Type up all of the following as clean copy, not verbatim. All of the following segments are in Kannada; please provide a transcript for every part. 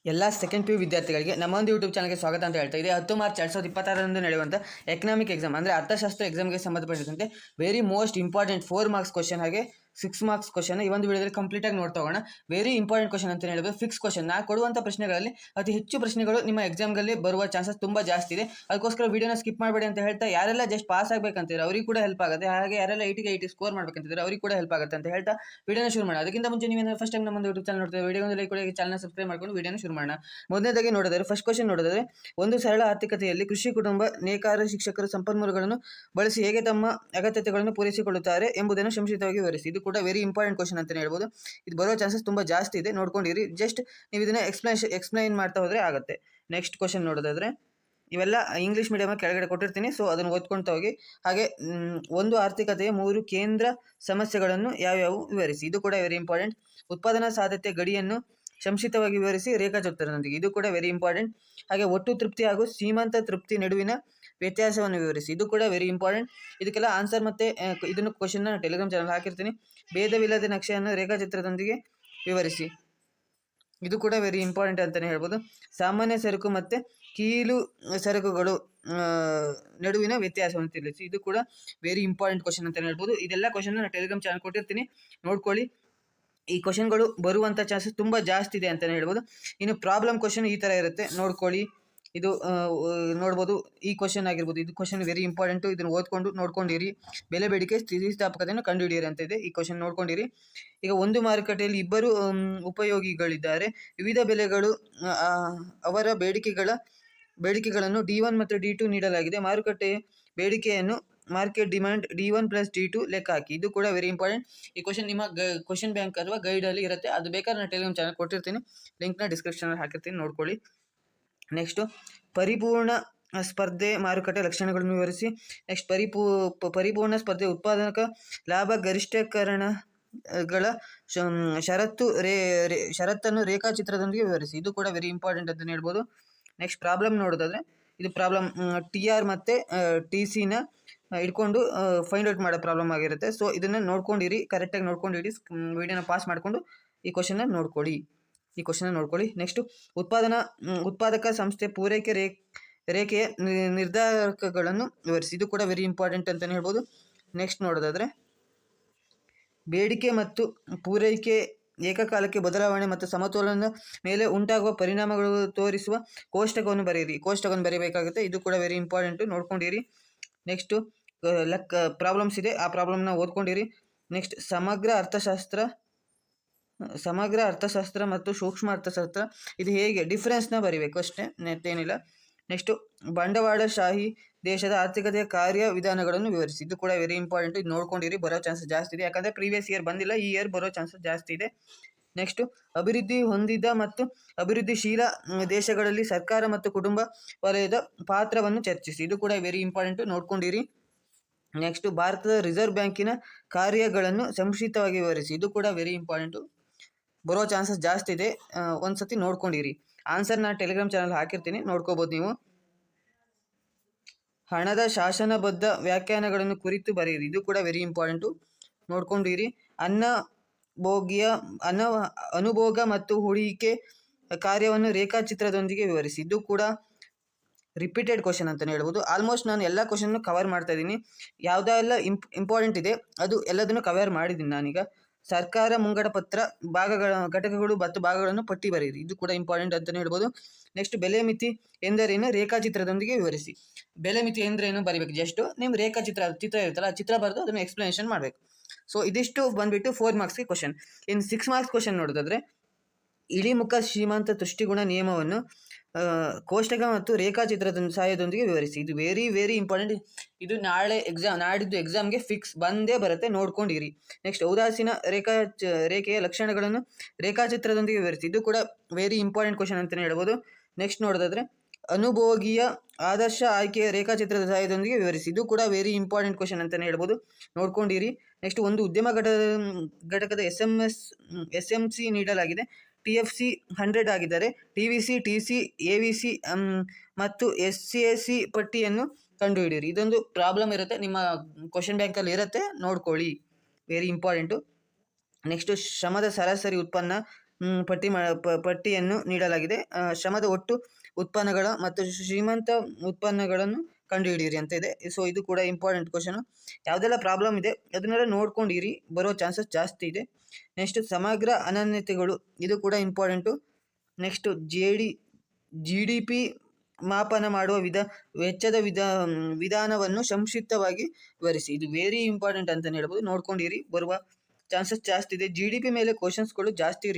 ಎಲ್ಲ ಸೆಕೆಂಡ್ ಪಿ ಯು ವಿದ್ಯಾರ್ಥಿಗಳಿಗೆ ನಮ್ಮ ಒಂದು ಯೂಟ್ಯೂಬ್ ಚಾನಲ್ಗೆ ಸ್ವಾಗತ ಅಂತ ಹೇಳ್ತಾ ಇದೆ. 10 ಮಾರ್ಚ್ 2026ರಂದು ನಡೆಯುವಂಥ ಎಕನಾಮಿಕ್ ಎಕ್ಸಾಮ್ ಅಂದರೆ ಅರ್ಥಶಾಸ್ತ್ರ ಎಕ್ಸಾಮ್ಗೆ ಸಂಬಂಧಪಟ್ಟಂತೆ very most important 4 marks question ಹಾಗೆ 6 ಮಾರ್ಕ್ಸ್ ಕ್ವಶನ್ ಈ ಒಂದು ವಿಡಿಯೋದಲ್ಲಿ ಕಂಪ್ಲೀಟಾಗಿ ನೋಡ್ತಾ ಹೋಗೋಣ. ವೆರಿ ಇಂಪಾರ್ಟೆಂಟ್ ಕ್ವಶನ್ ಅಂತ ಹೇಳ್ಬೋದು. Fix question. ನಾ ಕೊಡುವಂಥ ಪ್ರಶ್ನೆಗಳಲ್ಲಿ ಅತಿ ಹೆಚ್ಚು ಪ್ರಶ್ನೆಗಳು ನಿಮ್ಮ ಎಕ್ಸಾಮ್ಗಳಲ್ಲಿ ಬರುವ ಚಾನ್ಸಸ್ ತುಂಬ ಜಾಸ್ತಿ ಇದೆ. ಅದಕ್ಕೋಸ್ಕರ ವಿಡಿಯೋನ ಸ್ಕಿಪ್ ಮಾಡಬೇಡಿ ಅಂತ ಹೇಳ್ತಾ, ಯಾರೆಲ್ಲ ಜಸ್ಟ್ ಪಾಸ್ ಆಗಬೇಕಂತಿದ್ರೆ ಅವ್ರಿಗೆ ಕೂಡ ಹೆಲ್ಪ್ ಆಗುತ್ತೆ, ಹಾಗೆ ಯಾರೆಲ್ಲ 80 ಸ್ಕೋರ್ ಮಾಡಬೇಕಂತಿದ್ರೆ ಅವ್ರಿಗೆ ಕೂಡ ಹೆಲ್ಪ್ ಆಗುತ್ತೆ ಅಂತ ಹೇಳ್ತಾ ವಿಡಿಯೋನ ಶುರು ಮಾಡೋಣ. ಅದಕ್ಕಿಂತ ಮುಂಚೆ ನೀವು ಫಸ್ಟ್ ಟೈಮ್ ನಮ್ಮ ಯೂಟ್ಯೂಬ್ ಚಾನಲ್ ನೋಡ್ತೀವಿ, ವಿಡಿಯೋ ಲೈಕ್ ಕೊಡಿ, ಚಾನಲ್ ಸಬ್ಸ್ಕ್ರೈಬ್ ಮಾಡ್ಕೊಂಡು ವಿಡಿಯೋನ ಶುರು ಮಾಡೋಣ. ಮೊದಲನೇದಾಗಿ ನೋಡಿದರೆ ಫಸ್ಟ್ ಕ್ವಶನ್ ನೋಡಿದರೆ, ಒಂದು ಸರಳ ಆರ್ಥಿಕತೆಯಲ್ಲಿ ಕೃಷಿ ಕುಟುಂಬ ನೇಕಾರ ಶಿಕ್ಷಕರು ಸಂಪನ್ಮೂಲಗಳನ್ನು ಬಳಸಿ ಹೇಗೆ ತಮ್ಮ ಅಗತ್ಯತೆಗಳನ್ನು ಪೂರೈಸಿಕೊಳ್ಳುತ್ತಾರೆ ಎಂಬುದನ್ನು ಸಂಕ್ಷಿಪ್ತವಾಗಿ ವಿವರಿಸಿ. ಇದು ಕೂಡ ವೆರಿ ಇಂಪಾರ್ಟೆಂಟ್ ಕ್ವಶನ್ ಅಂತಲೇ ಹೇಳ್ಬೋದು. ಇದು ಬರೋ ಚಾನ್ಸಸ್ ತುಂಬ ಜಾಸ್ತಿ ಇದೆ, ನೋಡ್ಕೊಂಡಿರಿ. ಜಸ್ಟ್ ನೀವು ಇದನ್ನ ಎಕ್ಸ್ಪ್ಲೈನ್ ಮಾಡ್ತಾ ಹೋದರೆ ಆಗುತ್ತೆ. ನೆಕ್ಸ್ಟ್ ಕ್ವಶನ್ ನೋಡೋದಾದ್ರೆ, ಇವೆಲ್ಲ ಇಂಗ್ಲೀಷ್ ಮೀಡಿಯಮ್ ಕೆಳಗಡೆ ಕೊಟ್ಟಿರ್ತೀನಿ, ಸೊ ಅದನ್ನು ಓದ್ಕೊಳ್ತಾ ಹೋಗಿ. ಹಾಗೆ ಒಂದು ಆರ್ಥಿಕತೆಯ 3 ಕೇಂದ್ರ ಸಮಸ್ಯೆಗಳನ್ನು ಯಾವ್ಯಾವು ವಿವರಿಸಿ. ಇದು ಕೂಡ ವೆರಿ ಇಂಪಾರ್ಟೆಂಟ್. ಉತ್ಪಾದನಾ ಸಾಧ್ಯತೆ ಗಡಿಯನ್ನು ಸಂಕ್ಷಿಪ್ತವಾಗಿ ವಿವರಿಸಿ ರೇಖಾಚಿತ್ರದೊಂದಿಗೆ. ಇದು ಕೂಡ ವೆರಿ ಇಂಪಾರ್ಟೆಂಟ್. ಹಾಗೆ ಒಟ್ಟು ತೃಪ್ತಿ ಹಾಗೂ ಸೀಮಾಂತ ತೃಪ್ತಿ ನಡುವಿನ ವ್ಯತ್ಯಾಸವನ್ನು ವಿವರಿಸಿ. ಇದು ಕೂಡ ವೆರಿ ಇಂಪಾರ್ಟೆಂಟ್. ಇದಕ್ಕೆಲ್ಲ ಆನ್ಸರ್ ಮತ್ತೆ ಇದನ್ನು ಕ್ವಶನ್ನ ಟೆಲಿಗ್ರಾಮ್ ಚಾನಲ್ ಹಾಕಿರ್ತೀನಿ. ಭೇದವಿಲ್ಲದ ನಕ್ಷೆಯನ್ನು ರೇಖಾಚಿತ್ರದೊಂದಿಗೆ ವಿವರಿಸಿ. ಇದು ಕೂಡ ವೆರಿ ಇಂಪಾರ್ಟೆಂಟ್ ಅಂತಲೇ ಹೇಳ್ಬೋದು. ಸಾಮಾನ್ಯ ಸರಕು ಮತ್ತು ಕೀಲು ಸರಕುಗಳು ನಡುವಿನ ವ್ಯತ್ಯಾಸವನ್ನು ತಿಳಿಸಿ. ಇದು ಕೂಡ ವೆರಿ ಇಂಪಾರ್ಟೆಂಟ್ ಕ್ವಶನ್ ಅಂತಲೇ ಹೇಳ್ಬೋದು. ಇದೆಲ್ಲ ಕ್ವಶನ್ ನಾನು ಟೆಲಿಗ್ರಾಮ್ ಚಾನಲ್ ಕೊಟ್ಟಿರ್ತೀನಿ, ನೋಡ್ಕೊಳ್ಳಿ. ಈ ಕ್ವಶನ್ಗಳು ಬರುವಂಥ ಚಾನ್ಸಸ್ ತುಂಬ ಜಾಸ್ತಿ ಇದೆ ಅಂತಲೇ ಹೇಳ್ಬೋದು. ಇನ್ನು ಪ್ರಾಬ್ಲಮ್ ಕ್ವಶನ್ ಈ ಥರ ಇರುತ್ತೆ, ನೋಡ್ಕೊಳ್ಳಿ. ಇದು ನೋಡ್ಬೋದು, ಈ ಕ್ವಶನ್ ಆಗಿರ್ಬೋದು. ಇದು ಕ್ವಶನ್ ವೆರಿ ಇಂಪಾರ್ಟೆಂಟು. ಇದನ್ನು ಓದ್ಕೊಂಡು ನೋಡ್ಕೊಂಡಿರಿ. ಬೆಲೆ ಬೇಡಿಕೆ ಸ್ಥಿತಿಸ್ಥಾಪಕತೆಯನ್ನು ಕಂಡುಹಿಡಿಯಿರಿ ಅಂತ ಇದೆ. ಈ ಕ್ವಶನ್ ನೋಡ್ಕೊಂಡಿರಿ. ಈಗ ಒಂದು ಮಾರುಕಟ್ಟೆಯಲ್ಲಿ ಇಬ್ಬರು ಉಪಯೋಗಿಗಳಿದ್ದಾರೆ. ವಿವಿಧ ಬೆಲೆಗಳು ಅವರ ಬೇಡಿಕೆಗಳನ್ನು D1 ಮತ್ತು D2 ನೀಡಲಾಗಿದೆ. ಮಾರುಕಟ್ಟೆಯ ಬೇಡಿಕೆಯನ್ನು ಮಾರ್ಕೆಟ್ ಡಿಮ್ಯಾಂಡ್ D1 + D2 ಲೆಕ್ಕ ಹಾಕಿ. ಇದು ಕೂಡ ವೆರಿ ಇಂಪಾರ್ಟೆಂಟ್. ಈ ಕ್ವಶನ್ ನಿಮ್ಮ ಕ್ವಶನ್ ಬ್ಯಾಂಕ್ ಅಥವಾ ಗೈಡಲ್ಲಿ ಇರುತ್ತೆ. ಅದು ಬೇಕಾದ್ರೆ ನಾನು ಟೆಲಿಗ್ರಾಮ್ ಚಾನಲ್ ಕೊಟ್ಟಿರ್ತೀನಿ, ಲಿಂಕ್ನ ಡಿಸ್ಕ್ರಿಪ್ಷನಲ್ಲಿ ಹಾಕಿರ್ತೀನಿ, ನೋಡ್ಕೊಳ್ಳಿ. ನೆಕ್ಸ್ಟು ಪರಿಪೂರ್ಣ ಸ್ಪರ್ಧೆ ಮಾರುಕಟ್ಟೆ ಲಕ್ಷಣಗಳನ್ನು ವಿವರಿಸಿ. ನೆಕ್ಸ್ಟ್ ಪರಿಪೂರ್ಣ ಸ್ಪರ್ಧೆ ಉತ್ಪಾದಕ ಲಾಭ ಗರಿಷ್ಠೀಕರಣಗಳ ಷರತ್ತನ್ನು ರೇಖಾಚಿತ್ರದೊಂದಿಗೆ ವಿವರಿಸಿ. ಇದು ಕೂಡ ವೆರಿ ಇಂಪಾರ್ಟೆಂಟ್ ಅಂತಲೇ ಹೇಳ್ಬೋದು. ನೆಕ್ಸ್ಟ್ ಪ್ರಾಬ್ಲಮ್ ನೋಡೋದಾದರೆ, ಇದು ಪ್ರಾಬ್ಲಮ್ TR ಮತ್ತು TCನ ಇಟ್ಕೊಂಡು ಫೈಂಡ್ ಔಟ್ ಮಾಡೋ ಪ್ರಾಬ್ಲಮ್ ಆಗಿರುತ್ತೆ. ಸೊ ಇದನ್ನು ನೋಡ್ಕೊಂಡಿರಿ, ಕರೆಕ್ಟಾಗಿ ನೋಡ್ಕೊಂಡಿರಿ. ವಿಡಿಯೋನ ಪಾಸ್ ಮಾಡಿಕೊಂಡು ಈ ಕ್ವಶನ್ನ ನೋಡ್ಕೊಳ್ಳಿ. ನೆಕ್ಸ್ಟು ಉತ್ಪಾದಕ ಸಂಸ್ಥೆ ಪೂರೈಕೆ ರೇಖೆಯ ನಿರ್ಧಾರಕಗಳನ್ನು ವಿವರಿಸಿ. ಇದು ಕೂಡ ವೆರಿ ಇಂಪಾರ್ಟೆಂಟ್ ಅಂತಲೇ ಹೇಳ್ಬೋದು. ನೆಕ್ಸ್ಟ್ ನೋಡೋದಾದರೆ, ಬೇಡಿಕೆ ಮತ್ತು ಪೂರೈಕೆ ಏಕಕಾಲಕ್ಕೆ ಬದಲಾವಣೆ ಮತ್ತು ಸಮತೋಲನದ ಮೇಲೆ ಉಂಟಾಗುವ ಪರಿಣಾಮಗಳು ತೋರಿಸುವ ಕೋಷ್ಟಕವನ್ನು ಬರೆಯಬೇಕಾಗುತ್ತೆ. ಇದು ಕೂಡ ವೆರಿ ಇಂಪಾರ್ಟೆಂಟು, ನೋಡ್ಕೊಂಡಿರಿ. ನೆಕ್ಸ್ಟು ಪ್ರಾಬ್ಲಮ್ಸ್ ಇದೆ, ಆ ಪ್ರಾಬ್ಲಮ್ನ ಓದ್ಕೊಂಡಿರಿ. ನೆಕ್ಸ್ಟ್ ಸಮಗ್ರ ಅರ್ಥಶಾಸ್ತ್ರ ಮತ್ತು ಸೂಕ್ಷ್ಮ ಅರ್ಥಶಾಸ್ತ್ರ, ಇದು ಹೇಗೆ ಡಿಫ್ರೆನ್ಸ್ನ ಬರೀಬೇಕು ಅಷ್ಟೇ, ಮತ್ತೇನಿಲ್ಲ. ನೆಕ್ಸ್ಟು ಬಂಡವಾಳಶಾಹಿ ದೇಶದ ಆರ್ಥಿಕತೆಯ ಕಾರ್ಯವಿಧಾನಗಳನ್ನು ವಿವರಿಸಿ. ಇದು ಕೂಡ ವೆರಿ ಇಂಪಾರ್ಟೆಂಟ್. ಇದು ನೋಡ್ಕೊಂಡಿರಿ, ಬರೋ ಚಾನ್ಸಸ್ ಜಾಸ್ತಿ ಇದೆ, ಯಾಕಂದರೆ ಪ್ರೀವಿಯಸ್ ಇಯರ್ ಬಂದಿಲ್ಲ, ಈ ಇಯರ್ ಬರೋ ಚಾನ್ಸಸ್ ಜಾಸ್ತಿ ಇದೆ. ನೆಕ್ಸ್ಟು ಅಭಿವೃದ್ಧಿ ಹೊಂದಿದ ಮತ್ತು ಅಭಿವೃದ್ಧಿಶೀಲ ದೇಶಗಳಲ್ಲಿ ಸರ್ಕಾರ ಮತ್ತು ಕುಟುಂಬ ವಲಯದ ಪಾತ್ರವನ್ನು ಚರ್ಚಿಸಿ. ಇದು ಕೂಡ ವೆರಿ ಇಂಪಾರ್ಟೆಂಟು, ನೋಡ್ಕೊಂಡಿರಿ. ನೆಕ್ಸ್ಟು ಭಾರತದ ರಿಸರ್ವ್ ಬ್ಯಾಂಕಿನ ಕಾರ್ಯಗಳನ್ನು ಸಂಕ್ಷಿಪ್ತವಾಗಿ ವಿವರಿಸಿ. ಇದು ಕೂಡ ವೆರಿ ಇಂಪಾರ್ಟೆಂಟು, ಬರೋ ಚಾನ್ಸಸ್ ಜಾಸ್ತಿ ಇದೆ, ಒಂದ್ಸತಿ ನೋಡ್ಕೊಂಡಿರಿ. ಆನ್ಸರ್ ನಾನು ಟೆಲಿಗ್ರಾಮ್ ಚಾನಲ್ ಹಾಕಿರ್ತೀನಿ, ನೋಡ್ಕೋಬೋದು ನೀವು. ಹಣದ ಶಾಸನಬದ್ಧ ವ್ಯಾಖ್ಯಾನಗಳನ್ನು ಕುರಿತು ಬರೆಯಿರಿ. ಇದು ಕೂಡ ವೆರಿ ಇಂಪಾರ್ಟೆಂಟು, ನೋಡ್ಕೊಂಡಿರಿ. ಅನುಭೋಗ ಮತ್ತು ಹೂಡಿಕೆ ಕಾರ್ಯವನ್ನು ರೇಖಾಚಿತ್ರದೊಂದಿಗೆ ವಿವರಿಸಿ. ಇದು ಕೂಡ ರಿಪೀಟೆಡ್ ಕ್ವಶನ್ ಅಂತಲೇ ಹೇಳ್ಬೋದು. ಆಲ್ಮೋಸ್ಟ್ ನಾನು ಎಲ್ಲ ಕ್ವಶನ್ನು ಕವರ್ ಮಾಡ್ತಾ ಇದ್ದೀನಿ. ಯಾವುದೆಲ್ಲ ಇಂಪಾರ್ಟೆಂಟ್ ಇದೆ ಅದು ಎಲ್ಲದನ್ನು ಕವರ್ ಮಾಡಿದ್ದೀನಿ ನಾನೀಗ. ಸರ್ಕಾರ ಮುಂಗಡ ಪತ್ರ ಘಟಕಗಳು ಮತ್ತು ಭಾಗಗಳನ್ನು ಪಟ್ಟಿ ಬರೆಯಿರಿ. ಇದು ಕೂಡ ಇಂಪಾರ್ಟೆಂಟ್ ಅಂತಲೇ ಹೇಳ್ಬೋದು. ನೆಕ್ಸ್ಟ್ ಬೆಲೆ ಮಿತಿ ಎಂದರೇನು ರೇಖಾಚಿತ್ರದೊಂದಿಗೆ ವಿವರಿಸಿ. ಬೆಲೆ ಮಿತಿ ಎಂದರೇನು ಬರೀಬೇಕು, ಜಸ್ಟ್ ನಿಮ್ಮ ಚಿತ್ರ ಇರುತ್ತಲ್ಲ, ಚಿತ್ರ ಬರೆದು ಅದನ್ನು ಎಕ್ಸ್ಪ್ಲನೇಷನ್ ಮಾಡಬೇಕು. ಸೊ ಇದಿಷ್ಟು ಬಂದುಬಿಟ್ಟು 4 ಮಾರ್ಕ್ಸ್ಗೆ ಕ್ವಶನ್. ಇನ್ನು 6 ಮಾರ್ಕ್ಸ್ ಕ್ವಶನ್ ನೋಡೋದಾದರೆ, ಇಳಿಮುಖ ಶ್ರೀಮಂತ ತುಷ್ಟಿಗುಣ ನಿಯಮವನ್ನು ಕೋಷ್ಟಕ ಮತ್ತು ರೇಖಾಚಿತ್ರದ ಸಹಾಯದೊಂದಿಗೆ ವಿವರಿಸಿ. ಇದು ವೆರಿ ವೆರಿ ಇಂಪಾರ್ಟೆಂಟ್. ಇದು ನಾಡಿದ್ದು ಎಕ್ಸಾಮ್ಗೆ ಫಿಕ್ಸ್ ಬಂದೇ ಬರುತ್ತೆ, ನೋಡ್ಕೊಂಡಿರಿ. ನೆಕ್ಸ್ಟ್ ಔದಾಸೀನ ರೇಖೆಯ ಲಕ್ಷಣಗಳನ್ನು ರೇಖಾಚಿತ್ರದೊಂದಿಗೆ ವಿವರಿಸಿ. ಇದು ಕೂಡ ವೆರಿ ಇಂಪಾರ್ಟೆಂಟ್ ಕ್ವಶನ್ ಅಂತಲೇ ಹೇಳ್ಬೋದು. ನೆಕ್ಸ್ಟ್ ನೋಡೋದಾದರೆ, ಅನುಭೋಗಿಯ ಆದರ್ಶ ಆಯ್ಕೆಯ ರೇಖಾಚಿತ್ರದ ಸಹಾಯದೊಂದಿಗೆ ವಿವರಿಸಿ. ಇದು ಕೂಡ ವೆರಿ ಇಂಪಾರ್ಟೆಂಟ್ ಕ್ವಶನ್ ಅಂತಲೇ ಹೇಳ್ಬೋದು, ನೋಡ್ಕೊಂಡಿರಿ. ನೆಕ್ಸ್ಟ್ ಒಂದು ಉದ್ಯಮ ಘಟಕದ SMC ನೀಡಲಾಗಿದೆ. TFC 100 ಆಗಿದ್ದರೆ TVC, TC, AVC ಮತ್ತು SCAC ಪಟ್ಟಿಯನ್ನು ಕಂಡುಹಿಡಿಯಿರಿ. ಇದೊಂದು ಪ್ರಾಬ್ಲಮ್ ಇರುತ್ತೆ, ನಿಮ್ಮ ಕ್ವಶನ್ ಬ್ಯಾಂಕಲ್ಲಿ ಇರುತ್ತೆ, ನೋಡ್ಕೊಳ್ಳಿ, ವೆರಿ ಇಂಪಾರ್ಟೆಂಟು. ನೆಕ್ಸ್ಟು ಶ್ರಮದ ಸರಾಸರಿ ಉತ್ಪನ್ನ ಪಟ್ಟಿಯನ್ನು ನೀಡಲಾಗಿದೆ. ಶ್ರಮದ ಒಟ್ಟು ಉತ್ಪನ್ನಗಳ ಮತ್ತು ಶ್ರೀಮಂತ ಉತ್ಪನ್ನಗಳನ್ನು ಕಂಡುಹಿಡಿಯಿರಿ ಅಂತ ಇದೆ. ಸೊ ಇದು ಕೂಡ ಇಂಪಾರ್ಟೆಂಟ್ ಕ್ವಶನು. ಯಾವುದೆಲ್ಲ ಪ್ರಾಬ್ಲಮ್ ಇದೆ ಅದನ್ನೆಲ್ಲ ನೋಡ್ಕೊಂಡಿರಿ, ಬರೋ ಚಾನ್ಸಸ್ ಜಾಸ್ತಿ ಇದೆ. ನೆಕ್ಸ್ಟ್ ಸಮಗ್ರ ಅನನ್ಯತೆಗಳು, ಇದು ಕೂಡ important. Next G D P ಮಾಪನ ಮಾಡುವ ವೆಚ್ಚದ ವಿಧಾನವನ್ನು ಸಂಕ್ಷಿಪ್ತವಾಗಿ ವಿವರಿಸಿ. ಇದು ವೆರಿ ಇಂಪಾರ್ಟೆಂಟ್ ಅಂತಲೇ ಹೇಳ್ಬೋದು, ನೋಡ್ಕೊಂಡಿರಿ, ಬರುವ ಚಾನ್ಸಸ್ ಜಾಸ್ತಿ ಇದೆ. ಜಿ ಡಿ ಪಿ ಮೇಲೆ ಕ್ವಶನ್ಸ್ಗಳು ಜಾಸ್ತಿ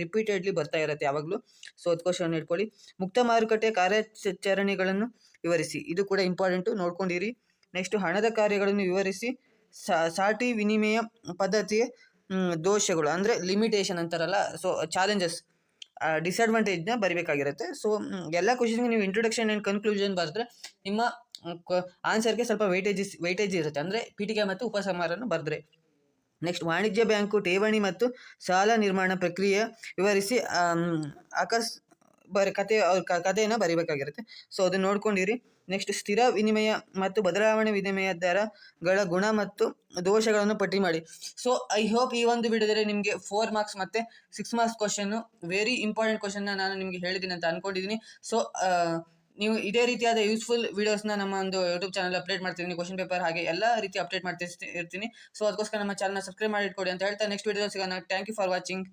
ರಿಪೀಟೆಡ್ಲಿ ಬರ್ತಾ ಇರುತ್ತೆ ಯಾವಾಗಲೂ. ಸೊ ಅದು ಕ್ವಶನ್ ಇಟ್ಕೊಳ್ಳಿ. ಮುಕ್ತ ಮಾರುಕಟ್ಟೆಯ ಕಾರ್ಯಾಚರಣೆಗಳನ್ನು ವಿವರಿಸಿ, ಇದು ಕೂಡ ಇಂಪಾರ್ಟೆಂಟು, ನೋಡ್ಕೊಂಡಿರಿ. ನೆಕ್ಸ್ಟು ಹಣದ ಕಾರ್ಯಗಳನ್ನು ವಿವರಿಸಿ. ಸಾಟಿ ವಿನಿಮಯ ಪದ್ಧತಿಯ ದೋಷಗಳು ಅಂದರೆ ಲಿಮಿಟೇಷನ್ ಅಂತಾರಲ್ಲ, ಸೊ ಚಾಲೆಂಜಸ್, ಡಿಸ್ಅಡ್ವಾಂಟೇಜ್ನ ಬರಿಬೇಕಾಗಿರುತ್ತೆ. ಸೊ ಎಲ್ಲ ಕ್ವಶನ್ಗೆ ನೀವು ಇಂಟ್ರೊಡಕ್ಷನ್ ಆ್ಯಂಡ್ ಕನ್ಕ್ಲೂಷನ್ ಬರೆದ್ರೆ ನಿಮ್ಮ ಆನ್ಸರ್ಗೆ ಸ್ವಲ್ಪ ವೆಯ್ಟೇಜ್ ಇರುತ್ತೆ, ಅಂದರೆ ಪೀಠಿಕೆ ಮತ್ತು ಉಪಸಂಹಾರನ ಬರೆದ್ರೆ. ನೆಕ್ಸ್ಟ್ ವಾಣಿಜ್ಯ ಬ್ಯಾಂಕು ಠೇವಣಿ ಮತ್ತು ಸಾಲ ನಿರ್ಮಾಣ ಪ್ರಕ್ರಿಯೆ ವಿವರಿಸಿ ಕಥೆಯನ್ನು ಬರೀಬೇಕಾಗಿರುತ್ತೆ. ಸೊ ಅದನ್ನು ನೋಡ್ಕೊಂಡಿರಿ. ನೆಕ್ಸ್ಟ್ ಸ್ಥಿರ ವಿನಿಮಯ ಮತ್ತು ಬದಲಾವಣೆ ವಿನಿಮಯ ದರಗಳ ಗುಣ ಮತ್ತು ದೋಷಗಳನ್ನು ಪಟ್ಟಿ ಮಾಡಿ. ಸೊ ಐ ಹೋಪ್ ಈ ಒಂದು ವಿಡಿಯೋದಲ್ಲಿ ನಿಮಗೆ 4 ಮಾರ್ಕ್ಸ್ ಮತ್ತು 6 ಮಾರ್ಕ್ಸ್ ಕ್ವಶನ್ನು, ವೆರಿ ಇಂಪಾರ್ಟೆಂಟ್ ಕ್ವಶನ್ನ ನಾನು ನಿಮಗೆ ಹೇಳಿದ್ದೀನಿ ಅಂತ ಅಂದ್ಕೊಂಡಿದ್ದೀನಿ. ಸೊ ನೀವು ಇದೇ ರೀತಿಯಾದ ಯೂಸ್ಫುಲ್ ವೀಡಿಯೋಸ್ನ ನಮ್ಮ ಒಂದು ಯೂಟ್ಯೂಬ್ ಚಾನಲ್ ಅಪ್ಡೇಟ್ ಮಾಡ್ತಿದ್ದೀನಿ, ಕ್ವಶನ್ ಪೇಪರ್ ಹಾಗೆ ಎಲ್ಲ ರೀತಿ ಅಪ್ಡೇಟ್ ಮಾಡ್ತಿರ್ತೀನಿ. ಸೊ ಅದಕ್ಕೋಸ್ಕರ ನಮ್ಮ ಚಾನಲ್ನ ಸಬ್ಸ್ಕ್ರೈಬ್ ಮಾಡಿ ಇಟ್ಕೊಡಿ ಅಂತ ಹೇಳ್ತಾ ನೆಕ್ಸ್ಟ್ ವೀಡಿಯೋದಲ್ಲಿ ಸಿಗೋಣ. Thank you for watching.